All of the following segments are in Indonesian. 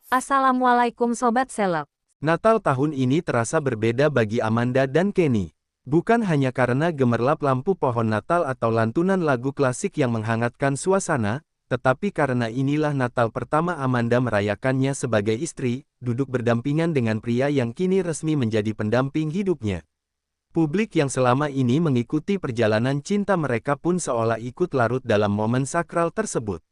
Assalamualaikum Sobat Seleb. Natal tahun ini terasa berbeda bagi Amanda dan Kenny. Bukan hanya karena gemerlap lampu pohon Natal atau lantunan lagu klasik yang menghangatkan suasana, tetapi karena inilah Natal pertama Amanda merayakannya sebagai istri, duduk berdampingan dengan pria yang kini resmi menjadi pendamping hidupnya. Publik yang selama ini mengikuti perjalanan cinta mereka pun seolah ikut larut dalam momen sakral tersebut.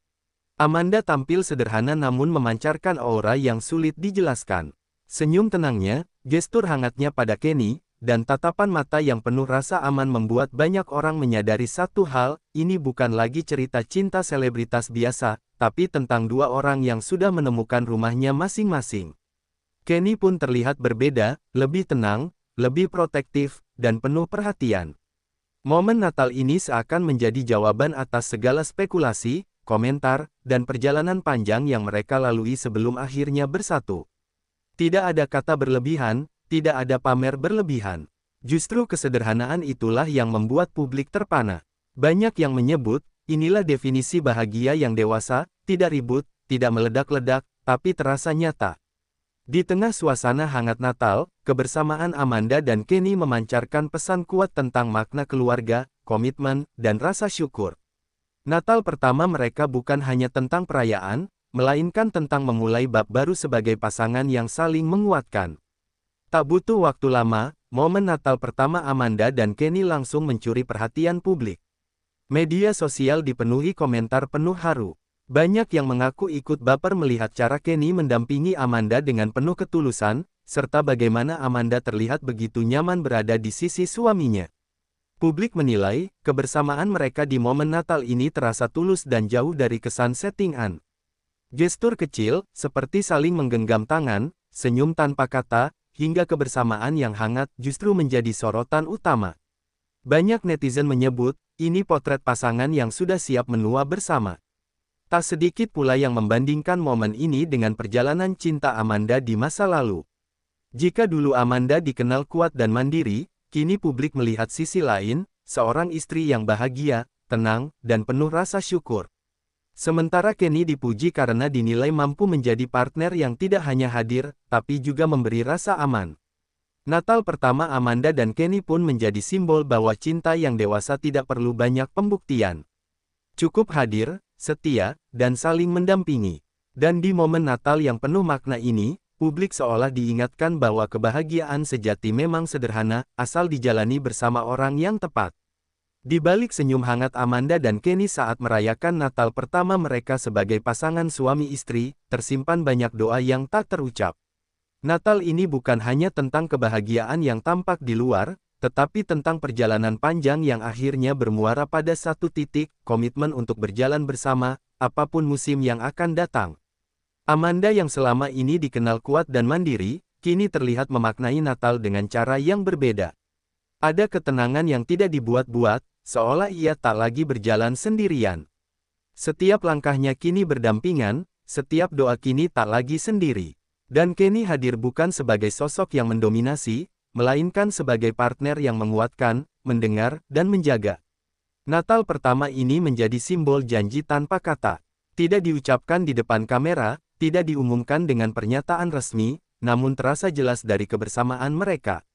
Amanda tampil sederhana namun memancarkan aura yang sulit dijelaskan. Senyum tenangnya, gestur hangatnya pada Kenny, dan tatapan mata yang penuh rasa aman membuat banyak orang menyadari satu hal, ini bukan lagi cerita cinta selebritas biasa, tapi tentang dua orang yang sudah menemukan rumahnya masing-masing. Kenny pun terlihat berbeda, lebih tenang, lebih protektif, dan penuh perhatian. Momen Natal ini seakan menjadi jawaban atas segala spekulasi, komentar, dan perjalanan panjang yang mereka lalui sebelum akhirnya bersatu. Tidak ada kata berlebihan, tidak ada pamer berlebihan. Justru kesederhanaan itulah yang membuat publik terpana. Banyak yang menyebut, inilah definisi bahagia yang dewasa, tidak ribut, tidak meledak-ledak, tapi terasa nyata. Di tengah suasana hangat Natal, kebersamaan Amanda dan Kenny memancarkan pesan kuat tentang makna keluarga, komitmen, dan rasa syukur. Natal pertama mereka bukan hanya tentang perayaan, melainkan tentang memulai bab baru sebagai pasangan yang saling menguatkan. Tak butuh waktu lama, momen Natal pertama Amanda dan Kenny langsung mencuri perhatian publik. Media sosial dipenuhi komentar penuh haru. Banyak yang mengaku ikut baper melihat cara Kenny mendampingi Amanda dengan penuh ketulusan, serta bagaimana Amanda terlihat begitu nyaman berada di sisi suaminya. Publik menilai, kebersamaan mereka di momen Natal ini terasa tulus dan jauh dari kesan settingan. Gestur kecil, seperti saling menggenggam tangan, senyum tanpa kata, hingga kebersamaan yang hangat justru menjadi sorotan utama. Banyak netizen menyebut, ini potret pasangan yang sudah siap menua bersama. Tak sedikit pula yang membandingkan momen ini dengan perjalanan cinta Amanda di masa lalu. Jika dulu Amanda dikenal kuat dan mandiri, kini publik melihat sisi lain, seorang istri yang bahagia, tenang, dan penuh rasa syukur. Sementara Kenny dipuji karena dinilai mampu menjadi partner yang tidak hanya hadir, tapi juga memberi rasa aman. Natal pertama Amanda dan Kenny pun menjadi simbol bahwa cinta yang dewasa tidak perlu banyak pembuktian. Cukup hadir, setia, dan saling mendampingi. Dan di momen Natal yang penuh makna ini, publik seolah diingatkan bahwa kebahagiaan sejati memang sederhana, asal dijalani bersama orang yang tepat. Di balik senyum hangat Amanda dan Kenny saat merayakan Natal pertama mereka sebagai pasangan suami istri, tersimpan banyak doa yang tak terucap. Natal ini bukan hanya tentang kebahagiaan yang tampak di luar, tetapi tentang perjalanan panjang yang akhirnya bermuara pada satu titik, komitmen untuk berjalan bersama, apapun musim yang akan datang. Amanda yang selama ini dikenal kuat dan mandiri, kini terlihat memaknai Natal dengan cara yang berbeda. Ada ketenangan yang tidak dibuat-buat, seolah ia tak lagi berjalan sendirian. Setiap langkahnya kini berdampingan, setiap doa kini tak lagi sendiri. Dan Kenny hadir bukan sebagai sosok yang mendominasi, melainkan sebagai partner yang menguatkan, mendengar, dan menjaga. Natal pertama ini menjadi simbol janji tanpa kata. Tidak diucapkan di depan kamera, tidak diumumkan dengan pernyataan resmi, namun terasa jelas dari kebersamaan mereka.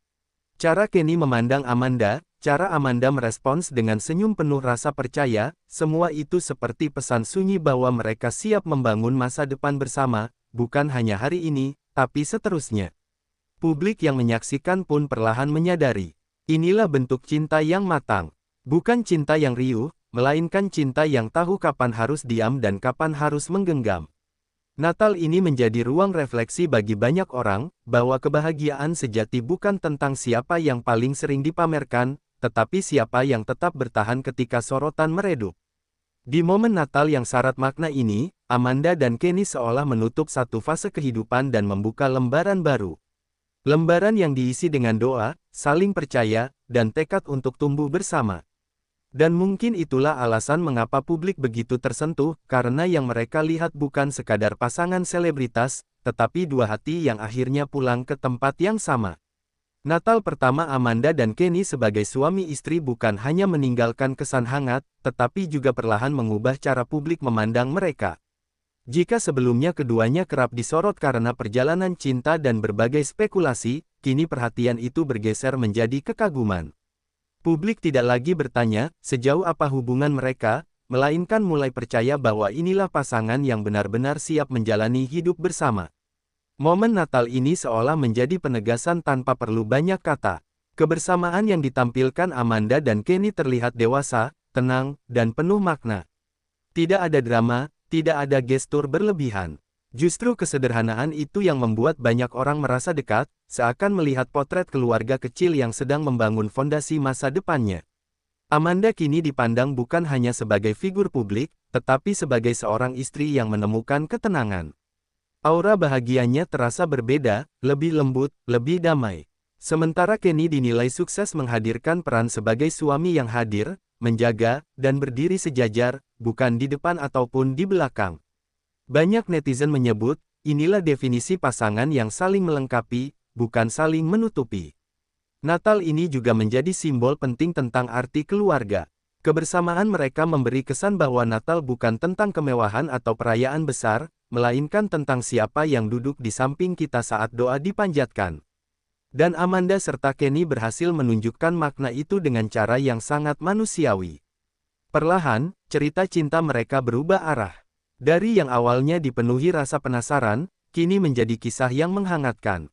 Cara Kenny memandang Amanda, cara Amanda merespons dengan senyum penuh rasa percaya, semua itu seperti pesan sunyi bahwa mereka siap membangun masa depan bersama, bukan hanya hari ini, tapi seterusnya. Publik yang menyaksikan pun perlahan menyadari, inilah bentuk cinta yang matang. Bukan cinta yang riuh, melainkan cinta yang tahu kapan harus diam dan kapan harus menggenggam. Natal ini menjadi ruang refleksi bagi banyak orang, bahwa kebahagiaan sejati bukan tentang siapa yang paling sering dipamerkan, tetapi siapa yang tetap bertahan ketika sorotan meredup. Di momen Natal yang syarat makna ini, Amanda dan Kenny seolah menutup satu fase kehidupan dan membuka lembaran baru. Lembaran yang diisi dengan doa, saling percaya, dan tekad untuk tumbuh bersama. Dan mungkin itulah alasan mengapa publik begitu tersentuh, karena yang mereka lihat bukan sekadar pasangan selebritas, tetapi dua hati yang akhirnya pulang ke tempat yang sama. Natal pertama Amanda dan Kenny sebagai suami istri bukan hanya meninggalkan kesan hangat, tetapi juga perlahan mengubah cara publik memandang mereka. Jika sebelumnya keduanya kerap disorot karena perjalanan cinta dan berbagai spekulasi, kini perhatian itu bergeser menjadi kekaguman. Publik tidak lagi bertanya, sejauh apa hubungan mereka, melainkan mulai percaya bahwa inilah pasangan yang benar-benar siap menjalani hidup bersama. Momen Natal ini seolah menjadi penegasan tanpa perlu banyak kata. Kebersamaan yang ditampilkan Amanda dan Kenny terlihat dewasa, tenang, dan penuh makna. Tidak ada drama, tidak ada gestur berlebihan. Justru kesederhanaan itu yang membuat banyak orang merasa dekat, seakan melihat potret keluarga kecil yang sedang membangun fondasi masa depannya. Amanda kini dipandang bukan hanya sebagai figur publik, tetapi sebagai seorang istri yang menemukan ketenangan. Aura bahagianya terasa berbeda, lebih lembut, lebih damai. Sementara Kenny dinilai sukses menghadirkan peran sebagai suami yang hadir, menjaga, dan berdiri sejajar, bukan di depan ataupun di belakang. Banyak netizen menyebut, inilah definisi pasangan yang saling melengkapi, bukan saling menutupi. Natal ini juga menjadi simbol penting tentang arti keluarga. Kebersamaan mereka memberi kesan bahwa Natal bukan tentang kemewahan atau perayaan besar, melainkan tentang siapa yang duduk di samping kita saat doa dipanjatkan. Dan Amanda serta Kenny berhasil menunjukkan makna itu dengan cara yang sangat manusiawi. Perlahan, cerita cinta mereka berubah arah. Dari yang awalnya dipenuhi rasa penasaran, kini menjadi kisah yang menghangatkan.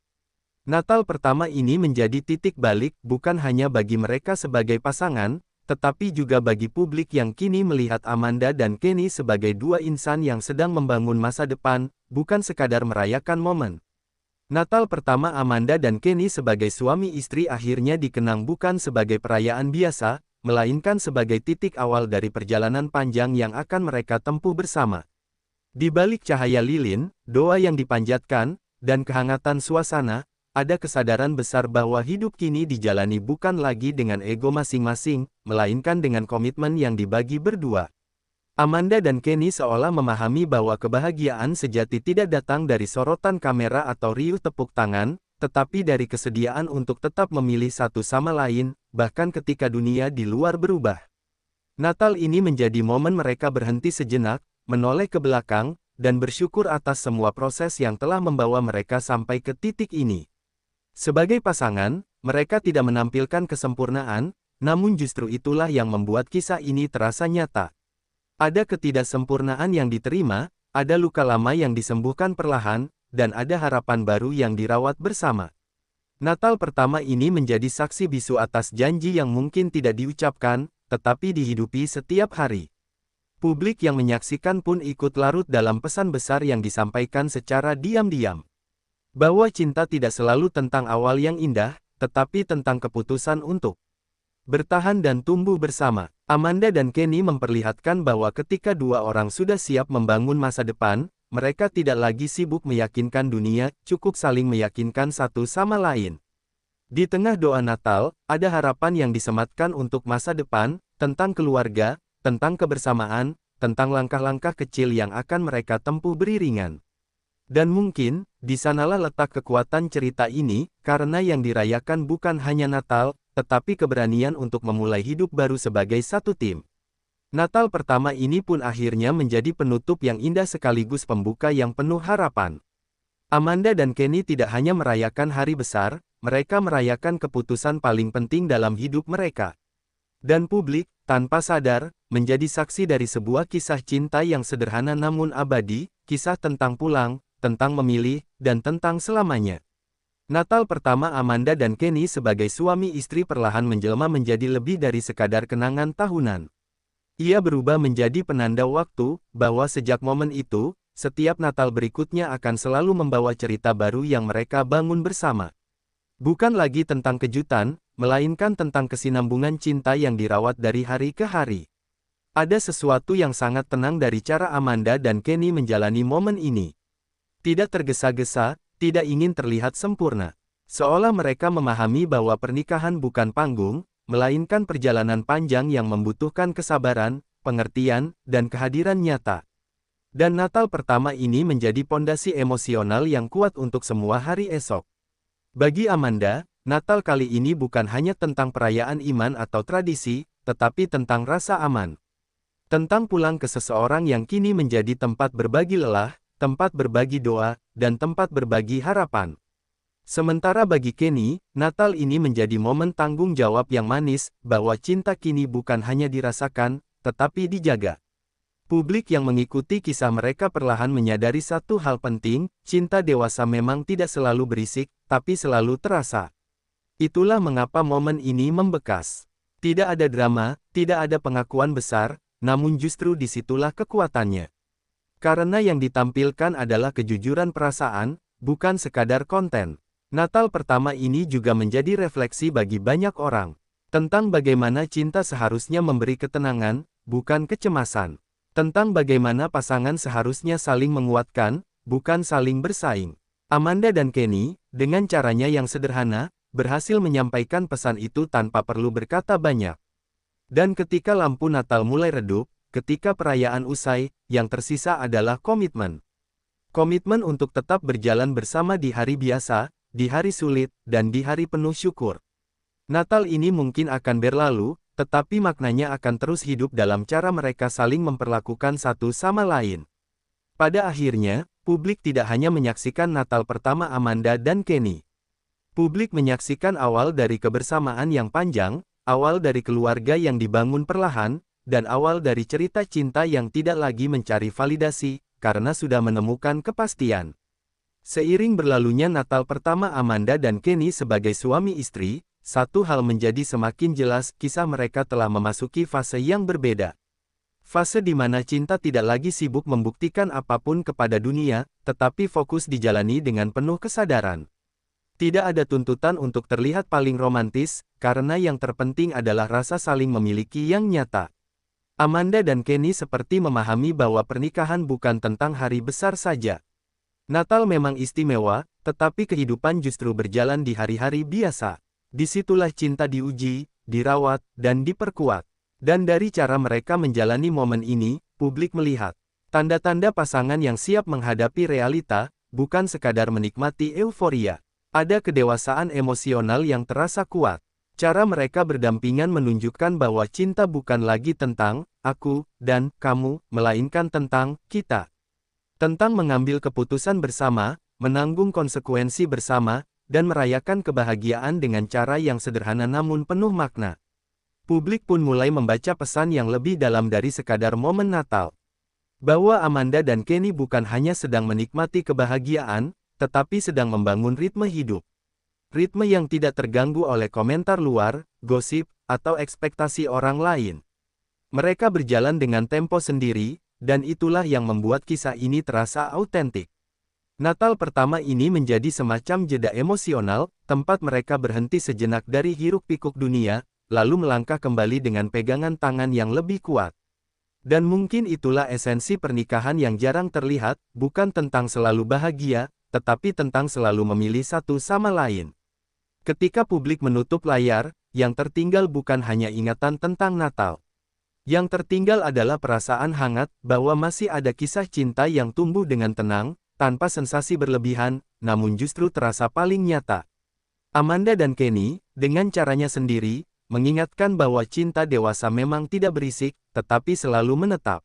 Natal pertama ini menjadi titik balik bukan hanya bagi mereka sebagai pasangan, tetapi juga bagi publik yang kini melihat Amanda dan Kenny sebagai dua insan yang sedang membangun masa depan, bukan sekadar merayakan momen. Natal pertama Amanda dan Kenny sebagai suami istri akhirnya dikenang bukan sebagai perayaan biasa, melainkan sebagai titik awal dari perjalanan panjang yang akan mereka tempuh bersama. Di balik cahaya lilin, doa yang dipanjatkan, dan kehangatan suasana, ada kesadaran besar bahwa hidup kini dijalani bukan lagi dengan ego masing-masing, melainkan dengan komitmen yang dibagi berdua. Amanda dan Kenny seolah memahami bahwa kebahagiaan sejati tidak datang dari sorotan kamera atau riuh tepuk tangan, tetapi dari kesediaan untuk tetap memilih satu sama lain, bahkan ketika dunia di luar berubah. Natal ini menjadi momen mereka berhenti sejenak, menoleh ke belakang, dan bersyukur atas semua proses yang telah membawa mereka sampai ke titik ini. Sebagai pasangan, mereka tidak menampilkan kesempurnaan, namun justru itulah yang membuat kisah ini terasa nyata. Ada ketidaksempurnaan yang diterima, ada luka lama yang disembuhkan perlahan, dan ada harapan baru yang dirawat bersama. Natal pertama ini menjadi saksi bisu atas janji yang mungkin tidak diucapkan, tetapi dihidupi setiap hari. Publik yang menyaksikan pun ikut larut dalam pesan besar yang disampaikan secara diam-diam. Bahwa cinta tidak selalu tentang awal yang indah, tetapi tentang keputusan untuk bertahan dan tumbuh bersama. Amanda dan Kenny memperlihatkan bahwa ketika dua orang sudah siap membangun masa depan, mereka tidak lagi sibuk meyakinkan dunia, cukup saling meyakinkan satu sama lain. Di tengah doa Natal, ada harapan yang disematkan untuk masa depan, tentang keluarga, tentang kebersamaan, tentang langkah-langkah kecil yang akan mereka tempuh beriringan. Dan mungkin, di sanalah letak kekuatan cerita ini, karena yang dirayakan bukan hanya Natal, tetapi keberanian untuk memulai hidup baru sebagai satu tim. Natal pertama ini pun akhirnya menjadi penutup yang indah sekaligus pembuka yang penuh harapan. Amanda dan Kenny tidak hanya merayakan hari besar, mereka merayakan keputusan paling penting dalam hidup mereka. Dan publik, tanpa sadar, menjadi saksi dari sebuah kisah cinta yang sederhana namun abadi, kisah tentang pulang, tentang memilih, dan tentang selamanya. Natal pertama Amanda dan Kenny sebagai suami istri perlahan menjelma menjadi lebih dari sekadar kenangan tahunan. Ia berubah menjadi penanda waktu, bahwa sejak momen itu, setiap Natal berikutnya akan selalu membawa cerita baru yang mereka bangun bersama. Bukan lagi tentang kejutan, melainkan tentang kesinambungan cinta yang dirawat dari hari ke hari. Ada sesuatu yang sangat tenang dari cara Amanda dan Kenny menjalani momen ini. Tidak tergesa-gesa, tidak ingin terlihat sempurna. Seolah mereka memahami bahwa pernikahan bukan panggung, melainkan perjalanan panjang yang membutuhkan kesabaran, pengertian, dan kehadiran nyata. Dan Natal pertama ini menjadi pondasi emosional yang kuat untuk semua hari esok. Bagi Amanda, Natal kali ini bukan hanya tentang perayaan iman atau tradisi, tetapi tentang rasa aman. Tentang pulang ke seseorang yang kini menjadi tempat berbagi lelah, tempat berbagi doa, dan tempat berbagi harapan. Sementara bagi Kenny, Natal ini menjadi momen tanggung jawab yang manis, bahwa cinta kini bukan hanya dirasakan, tetapi dijaga. Publik yang mengikuti kisah mereka perlahan menyadari satu hal penting, cinta dewasa memang tidak selalu berisik, tapi selalu terasa. Itulah mengapa momen ini membekas. Tidak ada drama, tidak ada pengakuan besar, namun justru disitulah kekuatannya. Karena yang ditampilkan adalah kejujuran perasaan, bukan sekadar konten. Natal pertama ini juga menjadi refleksi bagi banyak orang, tentang bagaimana cinta seharusnya memberi ketenangan, bukan kecemasan. Tentang bagaimana pasangan seharusnya saling menguatkan, bukan saling bersaing. Amanda dan Kenny, dengan caranya yang sederhana, berhasil menyampaikan pesan itu tanpa perlu berkata banyak. Dan ketika lampu Natal mulai redup, ketika perayaan usai, yang tersisa adalah komitmen. Komitmen untuk tetap berjalan bersama di hari biasa, di hari sulit, dan di hari penuh syukur. Natal ini mungkin akan berlalu, tetapi maknanya akan terus hidup dalam cara mereka saling memperlakukan satu sama lain. Pada akhirnya, publik tidak hanya menyaksikan Natal pertama Amanda dan Kenny. Publik menyaksikan awal dari kebersamaan yang panjang, awal dari keluarga yang dibangun perlahan, dan awal dari cerita cinta yang tidak lagi mencari validasi, karena sudah menemukan kepastian. Seiring berlalunya Natal pertama Amanda dan Kenny sebagai suami istri, satu hal menjadi semakin jelas, kisah mereka telah memasuki fase yang berbeda. Fase di mana cinta tidak lagi sibuk membuktikan apapun kepada dunia, tetapi fokus dijalani dengan penuh kesadaran. Tidak ada tuntutan untuk terlihat paling romantis, karena yang terpenting adalah rasa saling memiliki yang nyata. Amanda dan Kenny seperti memahami bahwa pernikahan bukan tentang hari besar saja. Natal memang istimewa, tetapi kehidupan justru berjalan di hari-hari biasa. Disitulah cinta diuji, dirawat, dan diperkuat. Dan dari cara mereka menjalani momen ini, publik melihat tanda-tanda pasangan yang siap menghadapi realita, bukan sekadar menikmati euforia. Ada kedewasaan emosional yang terasa kuat. Cara mereka berdampingan menunjukkan bahwa cinta bukan lagi tentang aku dan kamu, melainkan tentang kita. Tentang mengambil keputusan bersama, menanggung konsekuensi bersama, dan merayakan kebahagiaan dengan cara yang sederhana namun penuh makna. Publik pun mulai membaca pesan yang lebih dalam dari sekadar momen Natal. Bahwa Amanda dan Kenny bukan hanya sedang menikmati kebahagiaan, tetapi sedang membangun ritme hidup. Ritme yang tidak terganggu oleh komentar luar, gosip, atau ekspektasi orang lain. Mereka berjalan dengan tempo sendiri, dan itulah yang membuat kisah ini terasa autentik. Natal pertama ini menjadi semacam jeda emosional, tempat mereka berhenti sejenak dari hiruk-pikuk dunia, lalu melangkah kembali dengan pegangan tangan yang lebih kuat. Dan mungkin itulah esensi pernikahan yang jarang terlihat, bukan tentang selalu bahagia, tetapi tentang selalu memilih satu sama lain. Ketika publik menutup layar, yang tertinggal bukan hanya ingatan tentang Natal. Yang tertinggal adalah perasaan hangat, bahwa masih ada kisah cinta yang tumbuh dengan tenang, tanpa sensasi berlebihan, namun justru terasa paling nyata. Amanda dan Kenny, dengan caranya sendiri, mengingatkan bahwa cinta dewasa memang tidak berisik, tetapi selalu menetap.